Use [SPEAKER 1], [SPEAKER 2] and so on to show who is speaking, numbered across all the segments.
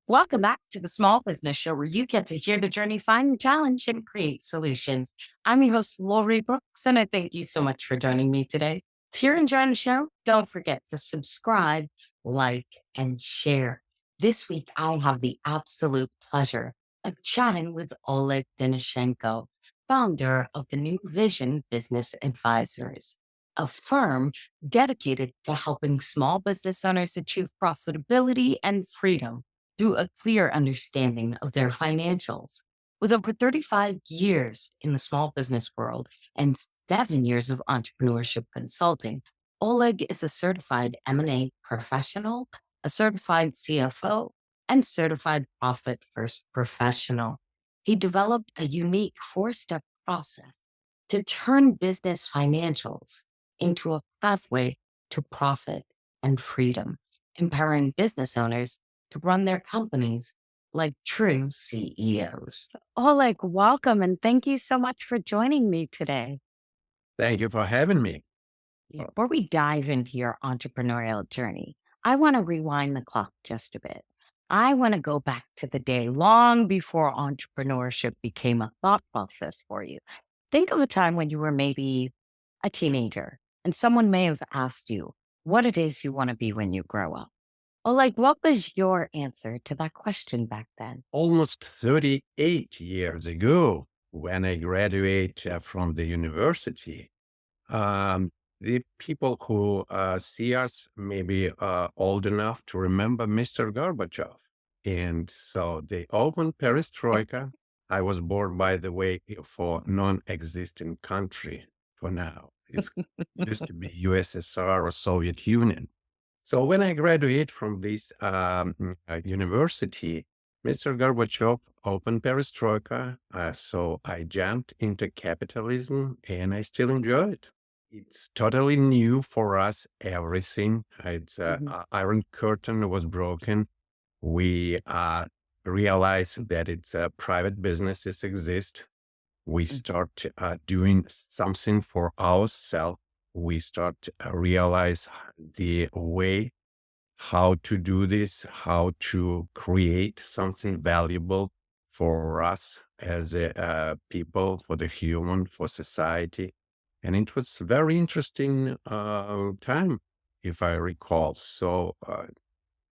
[SPEAKER 1] Welcome back to the Small Business Show, where you get to hear the journey, find the challenge, and create solutions. I'm your host, Lori Brooks, and I thank you so much for joining me today. If you're enjoying the show, don't forget to subscribe, like, and share. This week, I have the absolute pleasure of chatting with Oleg Denishenko, founder of the New Vision Business Advisors, a firm dedicated to helping small business owners achieve profitability and freedom through a clear understanding of their financials. With over 35 years in the small business world and 7 years of entrepreneurship consulting, Oleg is a certified M&A professional, a certified CFO, and certified profit first professional. He developed a unique four-step process to turn business financials into a pathway to profit and freedom, empowering business owners to run their companies like true CEOs. Oleg, welcome and thank you so much for joining me today.
[SPEAKER 2] Thank you for having me.
[SPEAKER 1] Before we dive into your entrepreneurial journey, I want to rewind the clock just a bit. I want to go back to the day long before entrepreneurship became a thought process for you. Think of a time when you were maybe a teenager and someone may have asked you what it is you want to be when you grow up. Well, like, what was your answer to that question back then?
[SPEAKER 2] Almost 38 years ago, when I graduated from the university, the people who see us may be old enough to remember Mr. Gorbachev. And so they opened perestroika. I was born, by the way, for non-existent country for now. It used to be USSR or Soviet Union. So when I graduated from this university, Mr. Gorbachev opened perestroika. So I jumped into capitalism and I still enjoy it. It's totally new for us, everything. It's
[SPEAKER 1] Mhm.
[SPEAKER 2] Iron Curtain was broken. We realized that it's private businesses exist. We
[SPEAKER 1] Mm.
[SPEAKER 2] start doing something for ourselves. We start to realize the way how to do this, how to create something valuable for us as a people, for the human, for society. And it was very interesting time, if I recall. So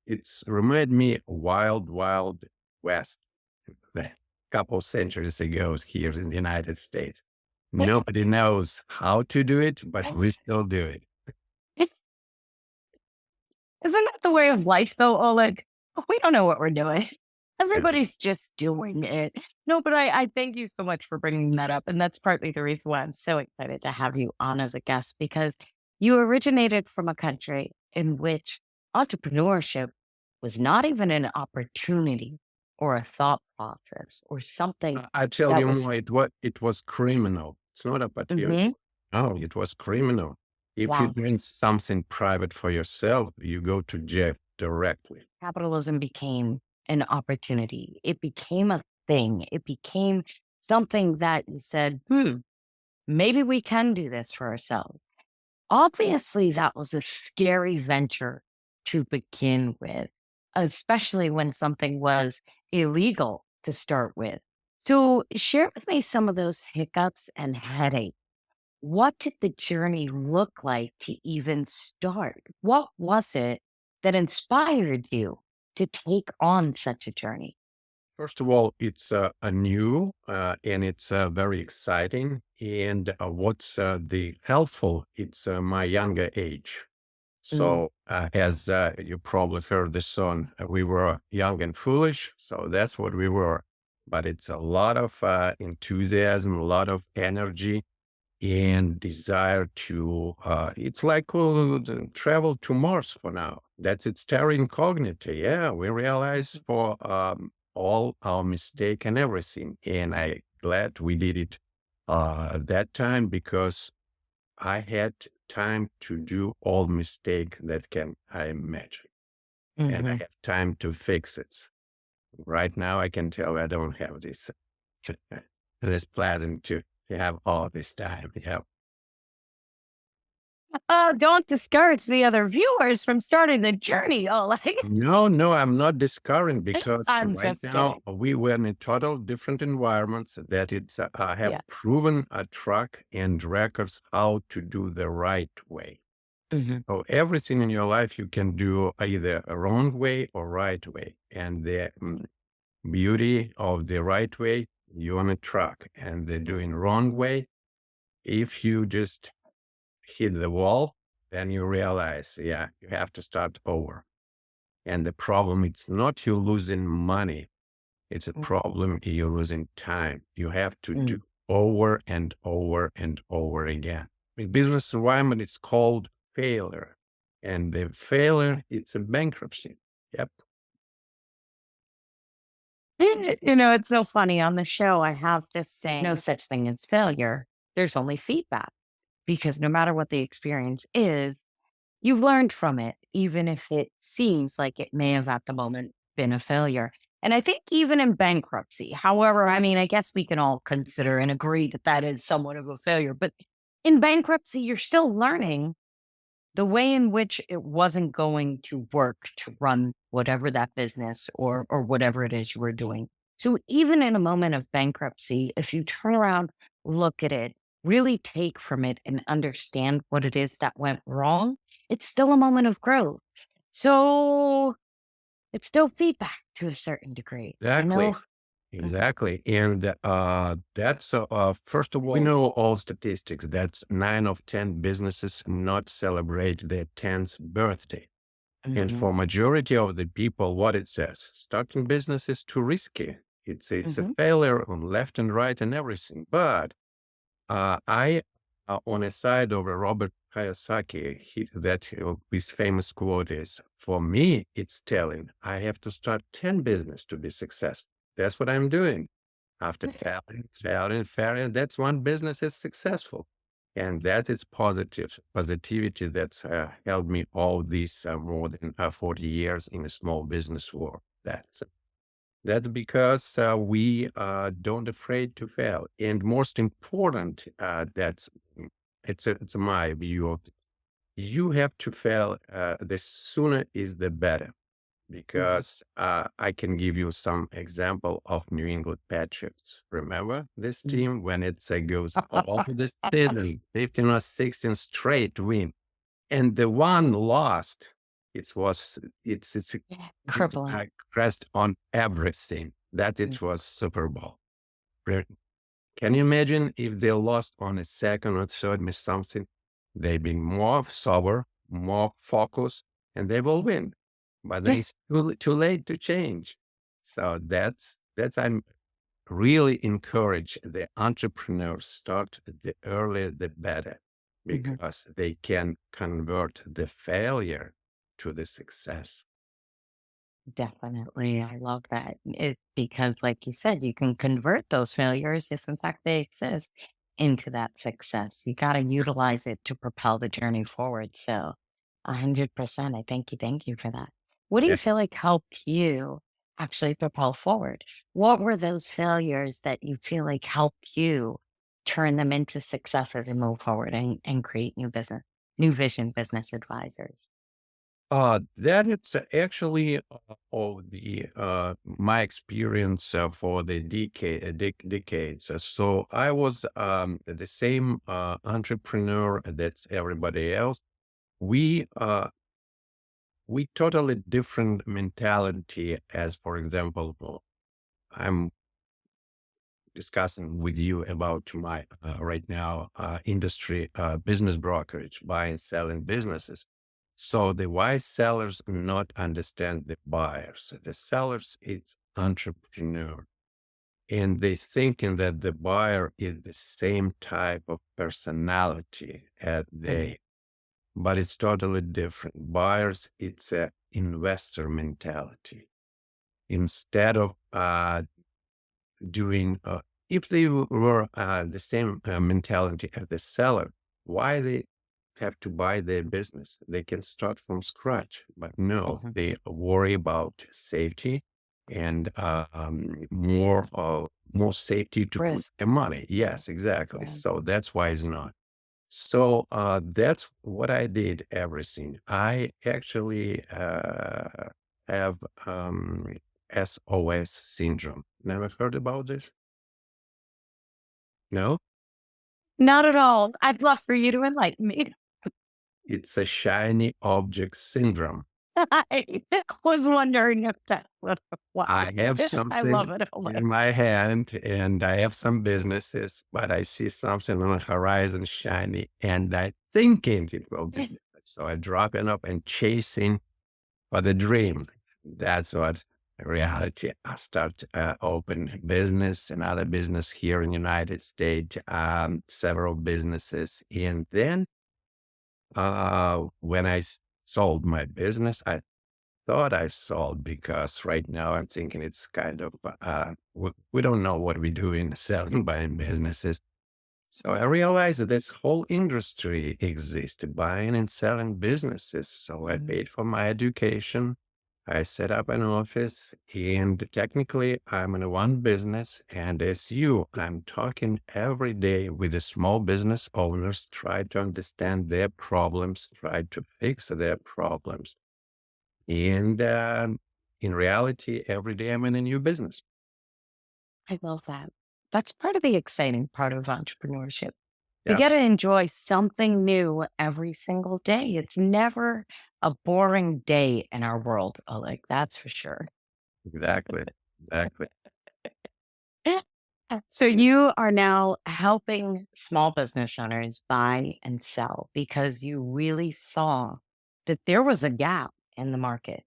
[SPEAKER 2] it's remind me Wild Wild West, a couple centuries ago here in the United States. Nobody knows how to do it, but we still do it.
[SPEAKER 1] It's, isn't that the way of life, though, Oleg? We don't know what we're doing. Everybody's just doing it. No, but I thank you so much for bringing that up. And that's partly the reason why I'm so excited to have you on as a guest, because you originated from a country in which entrepreneurship was not even an opportunity or a thought process or something
[SPEAKER 2] I tell
[SPEAKER 1] that
[SPEAKER 2] you
[SPEAKER 1] was,
[SPEAKER 2] more, it was criminal. It's not about you.
[SPEAKER 1] Mhm.
[SPEAKER 2] No, it was criminal. If you're
[SPEAKER 1] Wow.
[SPEAKER 2] doing something private for yourself, you go to jail directly.
[SPEAKER 1] Capitalism became an opportunity. It became a thing. It became something that you said, maybe we can do this for ourselves. Obviously, that was a scary venture to begin with, especially when something was illegal to start with. So, share with me some of those hiccups and headaches. What did the journey look like to even start? What was it that inspired you to take on such a journey?
[SPEAKER 2] First of all, it's a new and it's very exciting. And what's the helpful? It's my younger age.
[SPEAKER 1] Mm,
[SPEAKER 2] So, as you probably heard the song, we were young and foolish. So that's what we were. But it's a lot of enthusiasm, a lot of energy, and desire to. It's like travel to Mars for now. That's its terra incognita. Yeah, we realize for all our mistake and everything, and I glad we did it that time because I had time to do all mistake that can I imagine, and I
[SPEAKER 1] mhm.
[SPEAKER 2] have time to fix it. Right now, I can tell I don't have this this plan to have all this time. Yeah,
[SPEAKER 1] Don't discourage the other viewers from starting the journey, Oleg.
[SPEAKER 2] No, no, I'm not discovering because
[SPEAKER 1] I'm
[SPEAKER 2] right
[SPEAKER 1] just
[SPEAKER 2] now
[SPEAKER 1] kidding.
[SPEAKER 2] we were in total different environments that it's have
[SPEAKER 1] Yeah.
[SPEAKER 2] proven a truck and records how to do the right way.
[SPEAKER 1] Hmm.
[SPEAKER 2] So everything in your life you can do either a wrong way or right way. And the beauty of the right way, you're on a truck, and the doing wrong way, if you just hit the wall, then you realize, yeah, you have to start over. And the problem, it's not you losing money. It's a problem you're losing time. You have to do
[SPEAKER 1] Mm.
[SPEAKER 2] over and over and over again. In business environment, it's called failure. And the failure, it's a bankruptcy. Yep.
[SPEAKER 1] It's so funny. On the show, I have this saying, no such thing as failure. There's only feedback because no matter what the experience is, you've learned from it, even if it seems like it may have at the moment been a failure. And I think even in bankruptcy, however, I mean, I guess we can all consider and agree that that is somewhat of a failure, but in bankruptcy, you're still learning the way in which it wasn't going to work to run whatever that business or whatever it is you were doing. So even in a moment of bankruptcy, if you turn around, look at it, really take from it and understand what it is that went wrong, it's still a moment of growth. So it's still feedback to a certain degree. I know.
[SPEAKER 2] Exactly. Exactly. And that's, first of all, we know all statistics. That's 9 of 10 businesses not celebrate their 10th birthday. And
[SPEAKER 1] Hmm.
[SPEAKER 2] for majority of the people, what it says, starting business is too risky. It's a
[SPEAKER 1] Hmm.
[SPEAKER 2] failure on left and right and everything. But I, on a side of Robert Kiyosaki, his famous quote is, "For me, it's telling. I have to start 10 business to be successful. That's what I'm doing. After failing, that's one business is successful." And that is positivity that's helped me all these more than 40 years in a small business world. That's because we don't afraid to fail. And most important, it's my view of it. You have to fail. The sooner is the better.
[SPEAKER 1] Hmm.
[SPEAKER 2] Because I can give you some example of New England Patriots. Remember this team when it goes all the season, 15 or 16 straight win, and the one lost. It was it
[SPEAKER 1] Crippling.
[SPEAKER 2] crashed on everything. That it was Super Bowl. Re- Can you imagine if they lost on a second or third miss something? They've been more sober, more focused, and they will win. But then it's too late to change. So that's I'm really encourage the entrepreneurs start the earlier the better
[SPEAKER 1] Hmm.
[SPEAKER 2] because they can convert the failure to the success.
[SPEAKER 1] Definitely. I love that. Because, like you said, you can convert those failures, if in fact they exist, into that success. You got to utilize it to propel the journey forward. So, 100%. I thank you for that. What do you
[SPEAKER 2] Yeah.
[SPEAKER 1] feel like helped you actually propel forward? What were those failures that you feel like helped you turn them into successes and move forward and create new business, new vision business advisors?
[SPEAKER 2] That it's actually the my experience for the decades. So I was the same entrepreneur that's everybody else. We we totally different mentality. As for example, I'm discussing with you about my right now industry business brokerage, buying selling businesses. So the why sellers not understand the buyers. The sellers it's entrepreneur, and they thinking that the buyer is the same type of personality as
[SPEAKER 1] Mhm.
[SPEAKER 2] they, but it's totally different. Buyers it's a investor mentality. Instead of doing if they were the same mentality as the seller, why they have to buy their business? They can start from scratch, but no,
[SPEAKER 1] Mhm.
[SPEAKER 2] they worry about safety and more safety to put
[SPEAKER 1] Risk.
[SPEAKER 2] their money. Yes, exactly.
[SPEAKER 1] Right.
[SPEAKER 2] So that's why it's not. So that's what I did. Everything. I actually have SOS syndrome. Never heard about this? No,
[SPEAKER 1] Not at all. I'd love for you to enlighten me.
[SPEAKER 2] it's a shiny object syndrome.
[SPEAKER 1] I was wondering if that's what it
[SPEAKER 2] I have
[SPEAKER 1] was. I love
[SPEAKER 2] something
[SPEAKER 1] it, Oleg.
[SPEAKER 2] in my hand and I have some businesses, but I see something on the horizon shiny and I thinking it will be. So I dropping up and chasing for the dream. That's what reality. I start open business, another business here in the United States, several businesses. And then when sold my business, I thought I sold because right now I'm thinking it's kind of, we don't know what we do in selling, buying businesses. So I realized that this whole industry exists, buying and selling businesses. So I
[SPEAKER 1] Mhm.
[SPEAKER 2] paid for my education. I set up an office and technically I'm in one business. And as you, I'm talking every day with the small business owners, try to understand their problems, try to fix their problems. And in reality, every day I'm in a new business.
[SPEAKER 1] I love that. That's part of the exciting part of entrepreneurship. You
[SPEAKER 2] Yeah,
[SPEAKER 1] get to enjoy something new every single day. It's never a boring day in our world, Oleg, that's for sure.
[SPEAKER 2] exactly. Exactly.
[SPEAKER 1] So you are now helping small business owners buy and sell because you really saw that there was a gap in the market.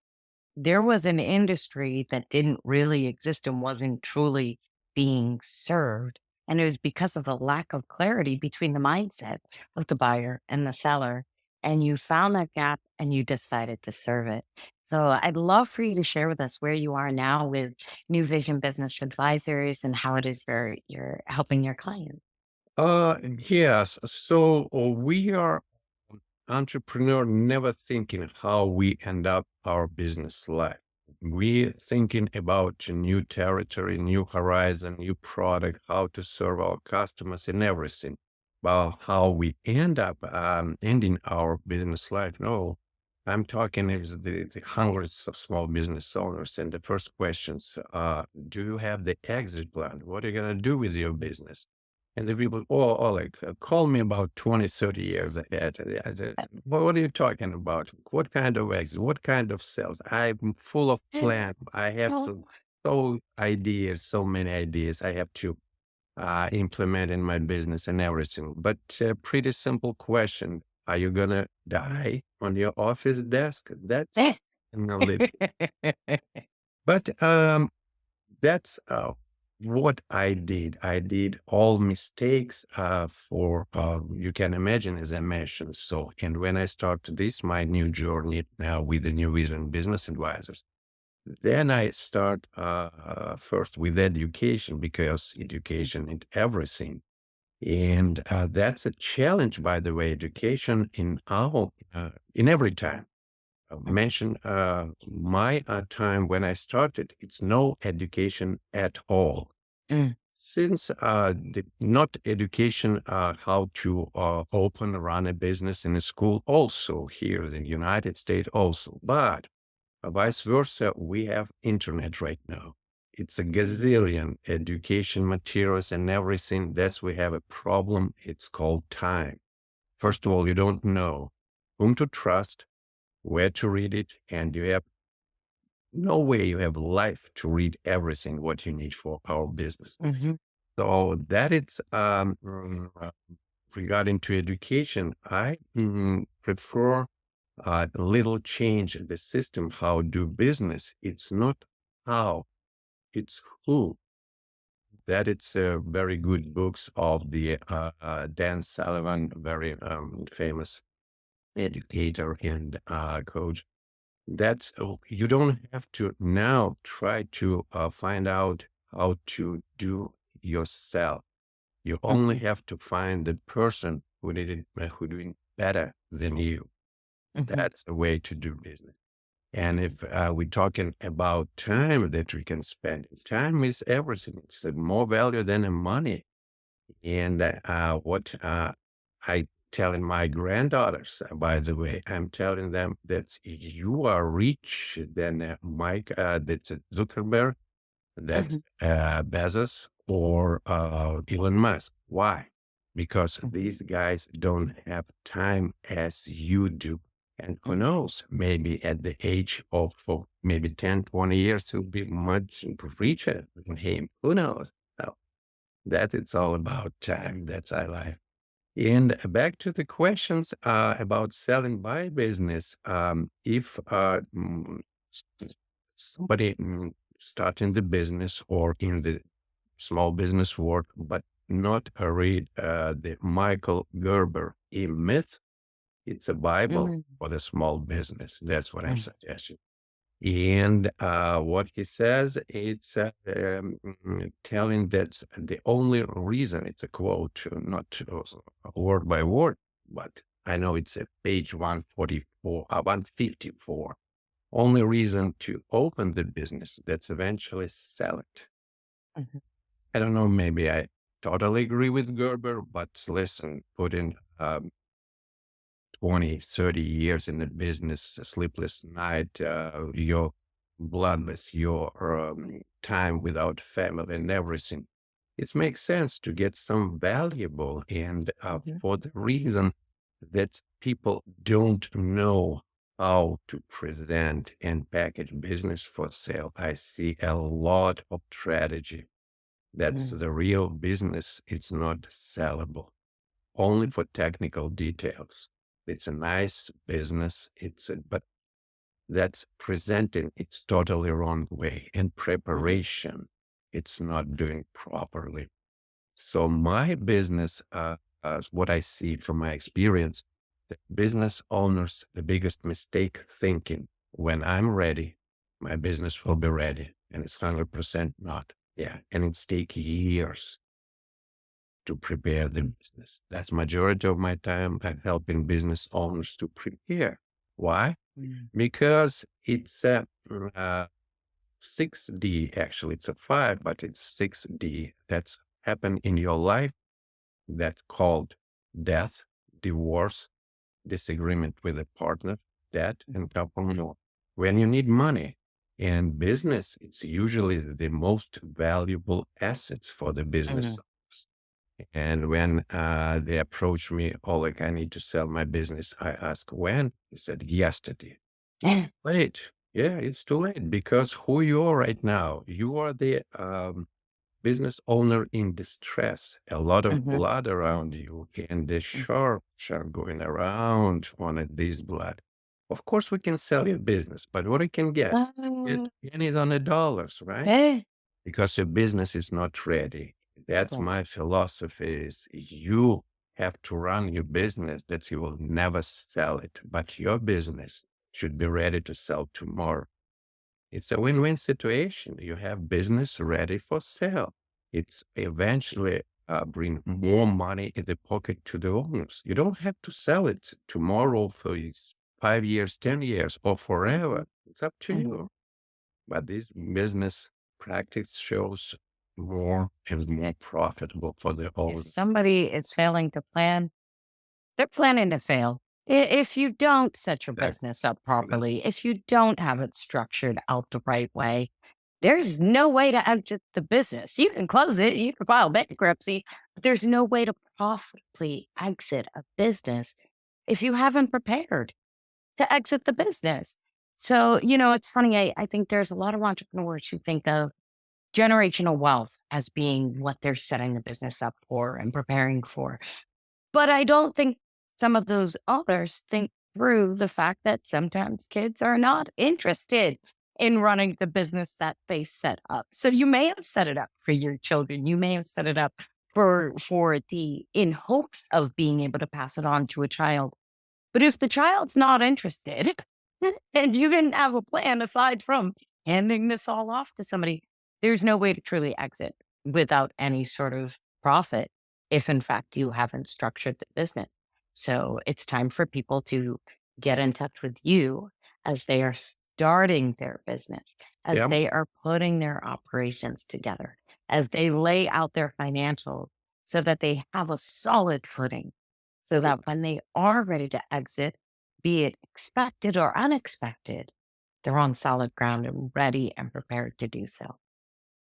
[SPEAKER 1] There was an industry that didn't really exist and wasn't truly being served. And it was because of the lack of clarity between the mindset of the buyer and the seller. And you found that gap and you decided to serve it. So I'd love for you to share with us where you are now with New Vision Business Advisors and how it is you're helping your clients.
[SPEAKER 2] Yes. So we are entrepreneur never thinking how we end up our business life. We thinking about a new territory, new horizon, new product, how to serve our customers and everything. But how we end up ending our business life. No, I'm talking is the hundreds of small business owners. And the first questions, do you have the exit plan? What are you going to do with your business? And the people, oh, like, call me about 20, 30 years ahead. What are you talking about? What kind of exit? What kind of sales? I'm full of plan. I have
[SPEAKER 1] Oh,
[SPEAKER 2] so ideas, so many ideas I have to implement in my business and everything. But pretty simple question. Are you going to die on your office desk? That's
[SPEAKER 1] yes.
[SPEAKER 2] a little, but that's what I did. I did all mistakes for you can imagine as I mentioned. So, and when I started this my new journey now with the New Vision Business Advisors, then I start first with education because education is everything, and that's a challenge. By the way, education in our in every time mention my time when I started, it's no education at all.
[SPEAKER 1] Mm,
[SPEAKER 2] Since not education how to open, run a business in a school, also here in the United States, also, but vice versa, we have internet right now. It's a gazillion education materials and everything. That's we have a problem. It's called time. First of all, you don't know whom to trust, where to read it, and you have no way you have life to read everything what you need for our business.
[SPEAKER 1] mhm,
[SPEAKER 2] So that it's regarding to education, I prefer a little change in the system how do business. It's not how, it's who. That it's very good books of the Dan Sullivan, very famous educator and coach. That's you don't have to now try to find out how to do yourself. You only
[SPEAKER 1] mhm,
[SPEAKER 2] have to find the person who did it, who doing better than you.
[SPEAKER 1] mhm,
[SPEAKER 2] That's the way to do business. And if we're talking about time that we can spend, time is everything. It's more value than the money. And what I telling my granddaughters, by the way, I'm telling them that you are rich than Mike, that's Zuckerberg, that's
[SPEAKER 1] Mhm,
[SPEAKER 2] Bezos or Elon Musk. Why? Because
[SPEAKER 1] mhm,
[SPEAKER 2] these guys don't have time as you do. And who
[SPEAKER 1] mhm,
[SPEAKER 2] knows, maybe at the age of maybe 10, 20 years, he'll be much richer than him. Who knows? So that it's all about time. That's our life. And back to the questions about selling my business. If somebody starting the business or in the small business world, but not read the Michael Gerber myth, it's a Bible
[SPEAKER 1] mhm,
[SPEAKER 2] for the small business. That's what I'm
[SPEAKER 1] mhm,
[SPEAKER 2] suggesting. And what he says, it's telling that the only reason, it's a quote, not word by word, but I know it's a page 144, 154. Only reason to open the business, that's eventually sell it.
[SPEAKER 1] mhm,
[SPEAKER 2] I don't know, maybe I totally agree with Gerber, but listen, put in 20, 30 years in the business, a sleepless night, your bloodless, your time without family and everything. It makes sense to get some valuable and
[SPEAKER 1] mhm,
[SPEAKER 2] for the reason that people don't know how to present and package business for sale. I see a lot of strategy. That's
[SPEAKER 1] mhm,
[SPEAKER 2] the real business. It's not sellable only for technical details. It's a nice business. But that's presenting it's totally wrong way and
[SPEAKER 1] mhm,
[SPEAKER 2] preparation. It's not doing properly. So my business, what I see from my experience, the business owners, the biggest mistake thinking when I'm ready, my business will be ready. And it's 100% not. Yeah. And it's take years to prepare the business. That's majority of my time I'm helping business owners to prepare. Why?
[SPEAKER 1] mhm,
[SPEAKER 2] Because it's a 6D, actually. It's a five, but it's 6D. That's happened in your life. That's called death, divorce, disagreement with a partner, debt, and couple more. When you need money and business, it's usually the most valuable assets for the business
[SPEAKER 1] mhm,
[SPEAKER 2] owners. And when they approached me, Oleg, I need to sell my business. I asked when. He said yesterday.
[SPEAKER 1] mhm,
[SPEAKER 2] Late. Yeah, it's too late because who you are right now, you are the business owner in distress. A lot of
[SPEAKER 1] mhm,
[SPEAKER 2] blood around you, and the sharks are going around on this blood. Of course, we can sell your business, but what we can get
[SPEAKER 1] mhm.
[SPEAKER 2] pennies on the dollars, right?
[SPEAKER 1] Eh,
[SPEAKER 2] Because your business is not ready. That's
[SPEAKER 1] cool.
[SPEAKER 2] my philosophy is you have to run your business that you will never sell it, but your business should be ready to sell tomorrow. It's a win-win situation. You have business ready for sale. It's eventually bring more money in the pocket to the owners. You don't have to sell it tomorrow for 5 years, 10 years, or forever.
[SPEAKER 1] Mhm,
[SPEAKER 2] It's up to
[SPEAKER 1] mhm.
[SPEAKER 2] you. But this business practice shows more and more profitable for the
[SPEAKER 1] If
[SPEAKER 2] owner.
[SPEAKER 1] somebody is failing to plan, they're planning to fail. If you don't set your
[SPEAKER 2] Exactly.
[SPEAKER 1] business up properly, if you don't have it structured out the right way, there's no way to exit the business. You can close it, you can file bankruptcy, but there's no way to profitably exit a business if you haven't prepared to exit the business. So, it's funny. I think there's a lot of entrepreneurs who think of generational wealth as being what they're setting the business up for and preparing for. But I don't think some of those others think through the fact that sometimes kids are not interested in running the business that they set up. So you may have set it up for your children. You may have set it up for the in hopes of being able to pass it on to a child. But if the child's not interested and you didn't have a plan aside from handing this all off to somebody, there's no way to truly exit without any sort of profit if, in fact, you haven't structured the business. So it's time for people to get in touch with you as they are starting their business, as
[SPEAKER 2] Yeah.
[SPEAKER 1] they are putting their operations together, as they lay out their financials so that they have a solid footing so that when they are ready to exit, be it expected or unexpected, they're on solid ground and ready and prepared to do so.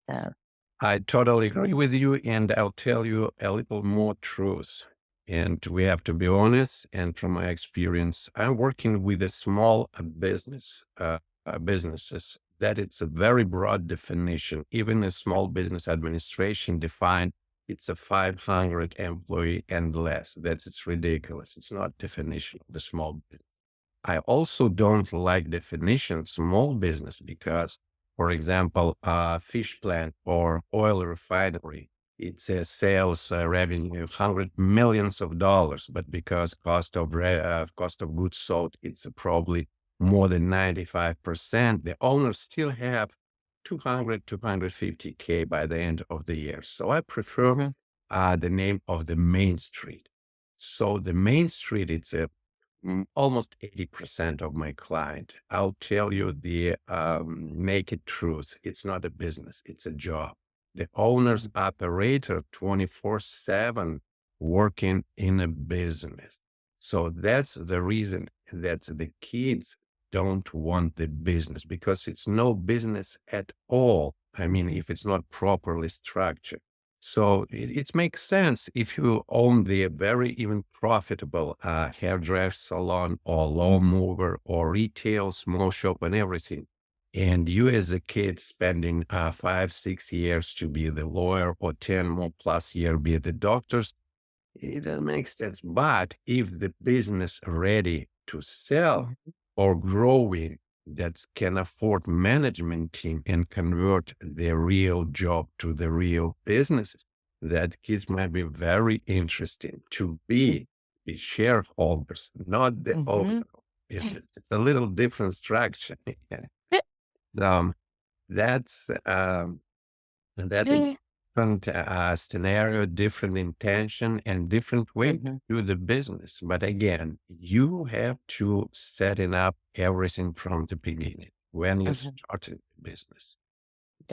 [SPEAKER 1] So,
[SPEAKER 2] I totally agree with you, and I'll tell you a little more truth. And we have to be honest. And from my experience, I'm working with a small businesses. That it's a very broad definition. Even a small business administration defined it's a 500 employee and less. That's it's ridiculous. It's not definition of the small business. I also don't like definition small business because, for example, a fish plant or oil refinery, it's a sales revenue of hundred millions of dollars, but because cost of goods sold, it's probably more than 95%. The owners still have 200, 250K by the end of the year. So I prefer
[SPEAKER 1] mhm,
[SPEAKER 2] the name of the main street. So the main street, it's a almost 80% of my client. I'll tell you the naked truth. It's not a business, it's a job. The owner's operator 24/7 working in a business. So that's the reason that the kids don't want the business because it's no business at all. I mean, if it's not properly structured. So it makes sense if you own the very even profitable hairdresser salon or lawnmower or retail small shop and everything. And you as a kid spending 5, 6 years to be the lawyer or 10 more plus year be the doctors, it doesn't make sense. But if the business ready to sell
[SPEAKER 1] mhm,
[SPEAKER 2] or growing that can afford management team and convert their real job to the real businesses, that kids might be very interesting to be the shareholders, not the owner
[SPEAKER 1] mhm.
[SPEAKER 2] of business. It's a little different structure. um, that's and that is
[SPEAKER 1] Yeah.
[SPEAKER 2] different scenario, different intention, and different way to
[SPEAKER 1] Mhm,
[SPEAKER 2] do the business. But again, you have to set it up everything from the beginning when you
[SPEAKER 1] mhm,
[SPEAKER 2] started the business.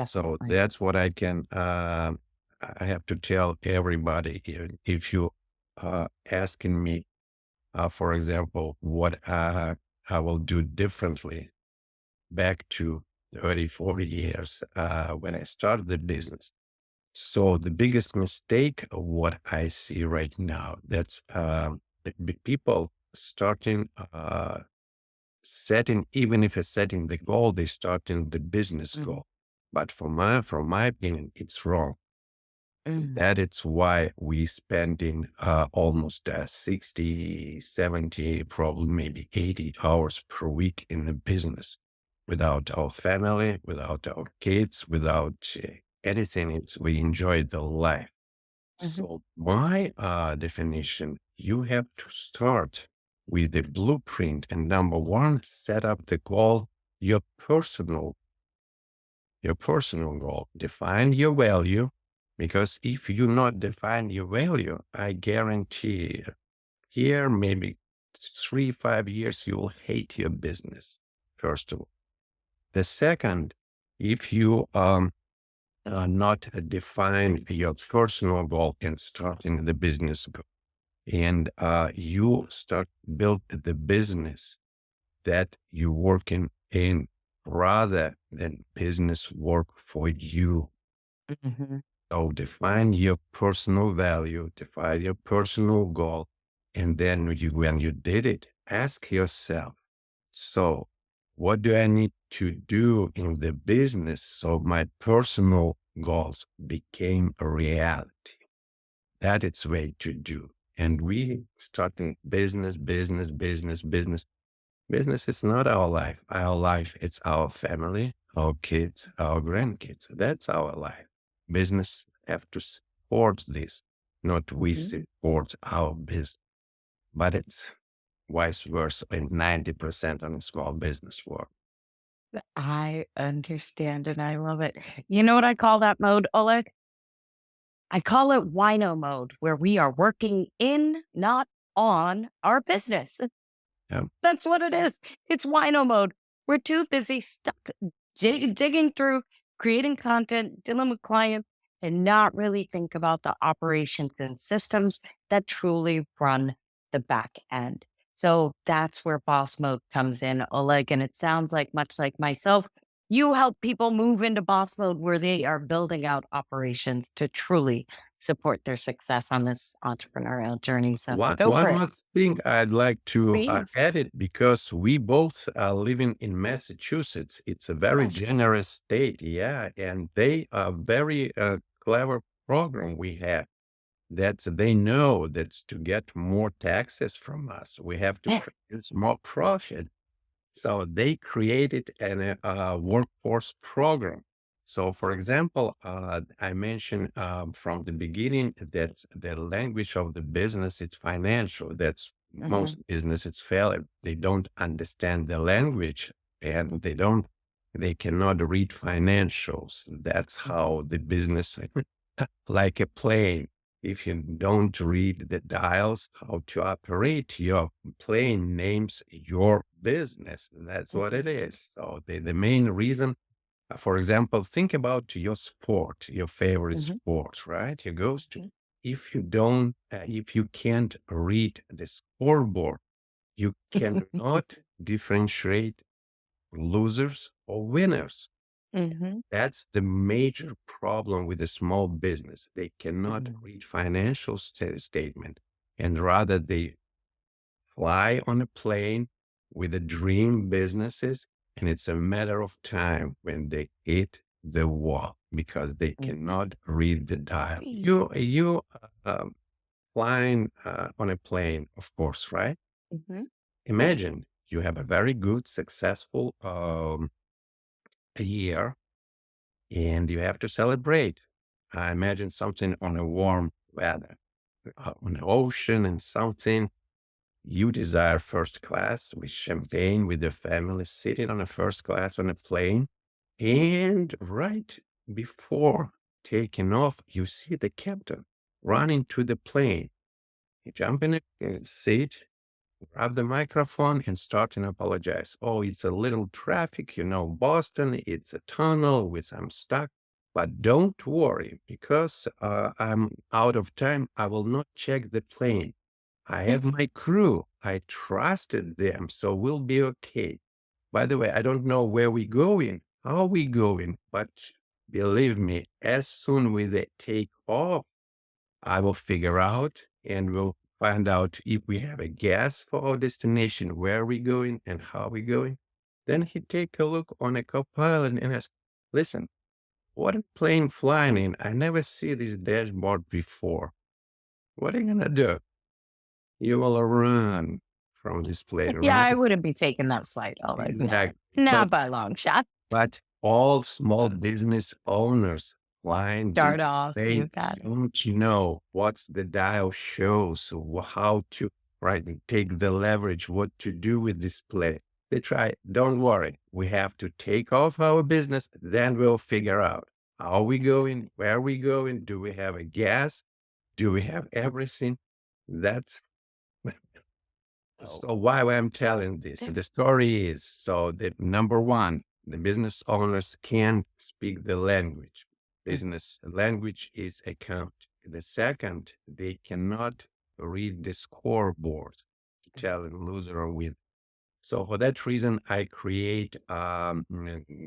[SPEAKER 2] So
[SPEAKER 1] definitely.
[SPEAKER 2] that's what I can. I have to tell everybody here. If you asking me, for example, what I will do differently back to 30, 40 years when I started the business. So the biggest mistake of what I see right now, that's people starting setting, even if it's setting the goal, they starting the business
[SPEAKER 1] Mhm,
[SPEAKER 2] goal. But from my opinion, it's wrong.
[SPEAKER 1] mhm,
[SPEAKER 2] That it's why we spending almost 60, 70, probably maybe 80 hours per week in the business without our family, without our kids, without anything. We enjoy the life.
[SPEAKER 1] mhm,
[SPEAKER 2] So my definition, you have to start with the blueprint and number one, set up the goal, your personal your personal goal. Define your value, because if you not define your value, I guarantee here maybe 3, 5 years you will hate your business. First of all, the second, if you not define your personal goal and starting the business goal, and you start build the business that you're working in rather than business work for you.
[SPEAKER 1] mhm,
[SPEAKER 2] So define your personal value, define your personal goal. And then when you did it, ask yourself, so what do I need to do in the business so my personal goals became a reality? That is way to do. And we starting business, business, business, business. Business is not our life. Our life, it's our family, our kids, our grandkids. That's our life. Business have to support this, not we
[SPEAKER 1] mhm.
[SPEAKER 2] support our business. But it's vice versa in 90% on the small business world.
[SPEAKER 1] I understand and I love it. You know what I call that mode, Oleg? I call it wino mode, where we are working in, not on our business.
[SPEAKER 2] Yeah.
[SPEAKER 1] That's what it is. It's wino mode. We're too busy stuck digging through, creating content, dealing with clients, and not really think about the operations and systems that truly run the back end. So that's where boss mode comes in, Oleg. And it sounds like, much like myself, you help people move into boss mode where they are building out operations to truly support their success on this entrepreneurial journey. So go
[SPEAKER 2] One
[SPEAKER 1] for it.
[SPEAKER 2] more thing I'd like to
[SPEAKER 1] Please.
[SPEAKER 2] add it because we both are living in Massachusetts. It's a very
[SPEAKER 1] Yes.
[SPEAKER 2] generous state, yeah, and they are very clever program we have. That they know that to get more taxes from us, we have to
[SPEAKER 1] Yeah.
[SPEAKER 2] produce more profit. So they created a workforce program. So, for example, I mentioned from the beginning that the language of the business is financial. That's
[SPEAKER 1] Hmm.
[SPEAKER 2] most businesses fail. They don't understand the language and they cannot read financials. That's
[SPEAKER 1] Hmm.
[SPEAKER 2] how the business, like a plane. If you don't read the dials, how to operate your plane names your business. That's what it
[SPEAKER 1] Hmm.
[SPEAKER 2] is. So the main reason, for example, think about your sport, your favorite
[SPEAKER 1] Hmm.
[SPEAKER 2] sport, right? You goes to, if you don't, if you can't read the scoreboard, you cannot differentiate losers or winners.
[SPEAKER 1] Hmm.
[SPEAKER 2] That's the major problem with a small business. They cannot read financial statement, and rather they fly on a plane with the dream businesses, and it's a matter of time when they hit the wall because they
[SPEAKER 1] Hmm.
[SPEAKER 2] cannot read the dial. You flying on a plane, of course, right?
[SPEAKER 1] Hmm.
[SPEAKER 2] Imagine you have a very good, successful year and you have to celebrate. I imagine something on a warm weather, on the ocean and something you desire first class with champagne with your family, sitting on a first class on a plane. And right before taking off, you see the captain running to the plane. You jump in a seat, grab the microphone and start and apologize. Oh, it's a little traffic, Boston, it's a tunnel with I'm stuck. But don't worry, because I'm out of time. I will not check the plane. I have my crew. I trusted them, so we'll be okay. By the way, I don't know where we going, how we going, but believe me, as soon as they take off, I will figure out and we'll find out if we have a guess for our destination, where we going and how we going. Then he take a look on a co-pilot and ask, listen, what a plane flying in. I never see this dashboard before. What are you gonna do? You will run from this plane,
[SPEAKER 1] Yeah,
[SPEAKER 2] right?
[SPEAKER 1] I wouldn't be taking that flight, Oleg. No,
[SPEAKER 2] Exactly.
[SPEAKER 1] not by a long shot.
[SPEAKER 2] But all business owners flying this
[SPEAKER 1] Start off, you
[SPEAKER 2] plane
[SPEAKER 1] got it.
[SPEAKER 2] don't know what's the dial shows, how to right take the leverage, what to do with this plane. They try, don't worry, we have to take off our business, then we'll figure out how we going, where we going, do we have a gas, do we have everything? That's
[SPEAKER 1] Oh,
[SPEAKER 2] so why I'm telling this?
[SPEAKER 1] there.
[SPEAKER 2] The story is so that number one, the business owners can speak the language.
[SPEAKER 1] Mm.
[SPEAKER 2] Business language is account. The second, they cannot read the scoreboard to tell a loser or win. So for that reason, I create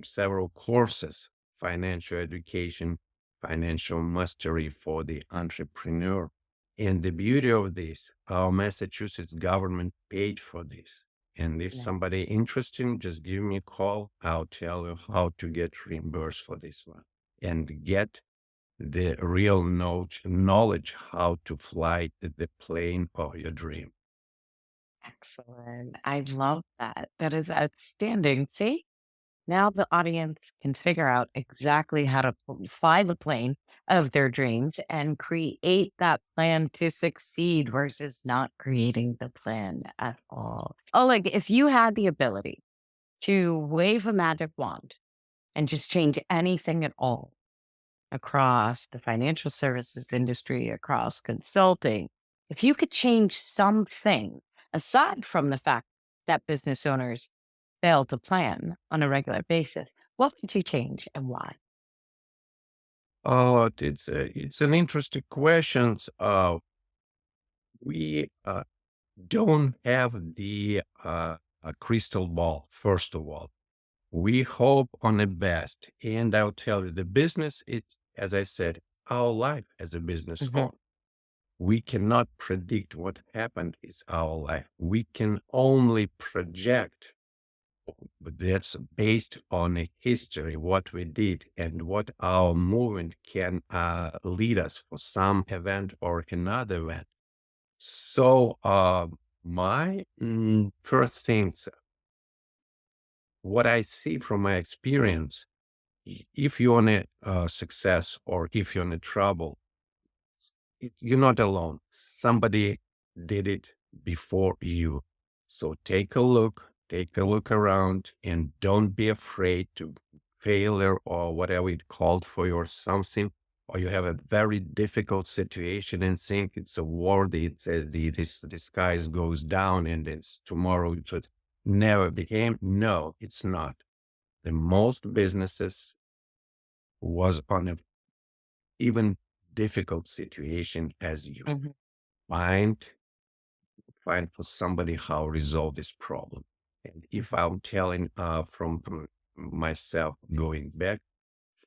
[SPEAKER 2] several courses, financial education, financial mastery for the entrepreneur. And the beauty of this, our Massachusetts government paid for this. And if
[SPEAKER 1] Yeah.
[SPEAKER 2] somebody interested, just give me a call. I'll tell you how to get reimbursed for this one and get the real knowledge how to fly the plane of your dream.
[SPEAKER 1] Excellent. I love that. That is outstanding. See, now the audience can figure out exactly how to fly the plane of their dreams and create that plan to succeed versus not creating the plan at all. Oh, like if you had the ability to wave a magic wand and just change anything at all across the financial services industry, across consulting, if you could change something aside from the fact that business owners fail to plan on a regular basis, what would you change and why?
[SPEAKER 2] Oh, it's an interesting question. We don't have the a crystal ball, first of all. We hope on the best. And I'll tell you, the business, it's, as I said, our life as a business
[SPEAKER 1] Mhm,
[SPEAKER 2] owner. We cannot predict what happened is our life. We can only project, but that's based on a history, what we did and what our movement can lead us for some event or another event. So, my first things, what I see from my experience, if you're on a success or if you're in a trouble, you're not alone. Somebody did it before you. So take a look around, and don't be afraid to failure or whatever it called for you or something, or you have a very difficult situation and think it's a war, it's the skies goes down and it's tomorrow it should never became. No, it's not. The most businesses was on a even difficult situation as you.
[SPEAKER 1] mhm,
[SPEAKER 2] Find find for somebody how resolve this problem. And if
[SPEAKER 1] mhm,
[SPEAKER 2] I'm telling from myself going back,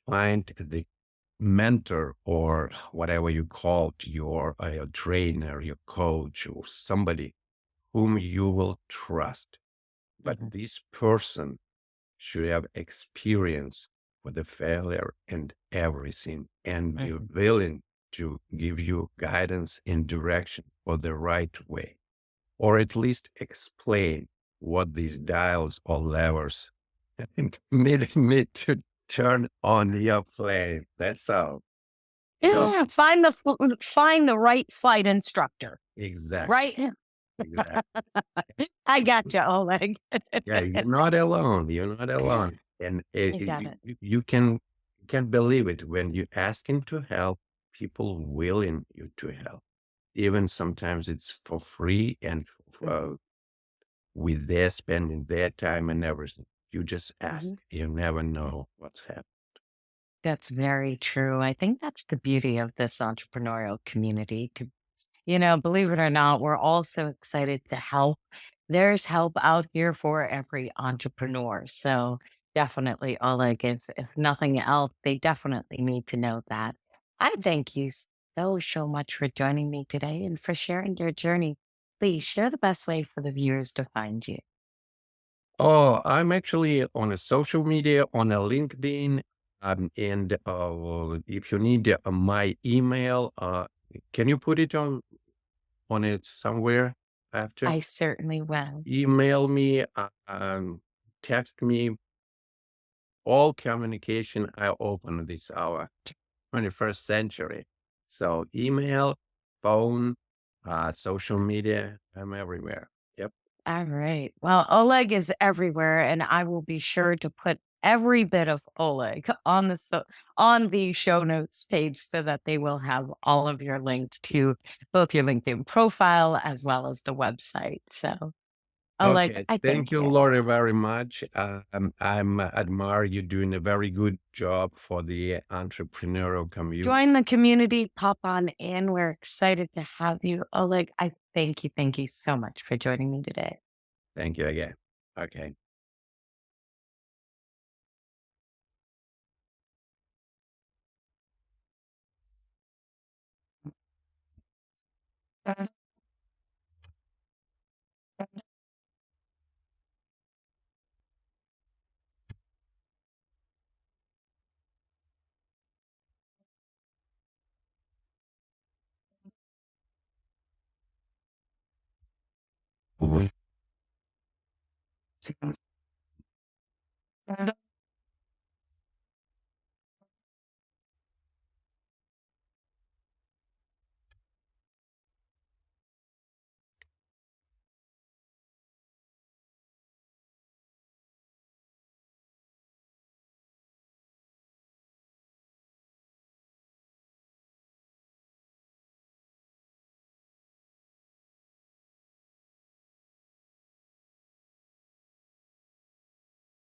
[SPEAKER 2] find the mentor or whatever you call it, your trainer, your coach, or somebody whom you will trust. But
[SPEAKER 1] mhm,
[SPEAKER 2] this person should have experience with the failure and everything and be
[SPEAKER 1] mhm.
[SPEAKER 2] willing to give you guidance and direction for the right way, or at least explain what these dials or levers and need me to turn on your plane. That's all. So
[SPEAKER 1] Yeah, find the right flight instructor,
[SPEAKER 2] exactly,
[SPEAKER 1] right?
[SPEAKER 2] exactly.
[SPEAKER 1] I gotcha, Oleg.
[SPEAKER 2] Yeah, you're not alone. You're not alone. And
[SPEAKER 1] You got it.
[SPEAKER 2] you can believe it when you ask him to help, people willing you to help. Even sometimes it's for free and
[SPEAKER 1] Mhm,
[SPEAKER 2] with their spending their time and everything. You just ask.
[SPEAKER 1] mhm.
[SPEAKER 2] You never know what's happening.
[SPEAKER 1] That's very true. I think that's the beauty of this entrepreneurial community. Believe it or not, we're all so excited to help. There's help out here for every entrepreneur. So definitely, Oleg, if nothing else, they definitely need to know that. I thank you so much for joining me today and for sharing your journey. Please share the best way for the viewers to find you.
[SPEAKER 2] Oh, I'm actually on a social media, on a LinkedIn. And if you need my email, can you put it on it somewhere after?
[SPEAKER 1] I certainly will.
[SPEAKER 2] Email me, text me, all communication I open this hour, 21st century. So email, phone, social media, I'm everywhere. Yep.
[SPEAKER 1] All right. Well, Oleg is everywhere, and I will be sure to put every bit of Oleg on on the show notes page so that they will have all of your links to both your LinkedIn profile as well as the website. So, Oleg,
[SPEAKER 2] Okay.
[SPEAKER 1] I
[SPEAKER 2] Thank
[SPEAKER 1] thank
[SPEAKER 2] you,
[SPEAKER 1] you.
[SPEAKER 2] Lori, very much. I'm admire you doing a very good job for the entrepreneurial community.
[SPEAKER 1] Join the community, pop on in. We're excited to have you, Oleg. I thank you. Thank you so much for joining me today.
[SPEAKER 2] Thank you again. Okay.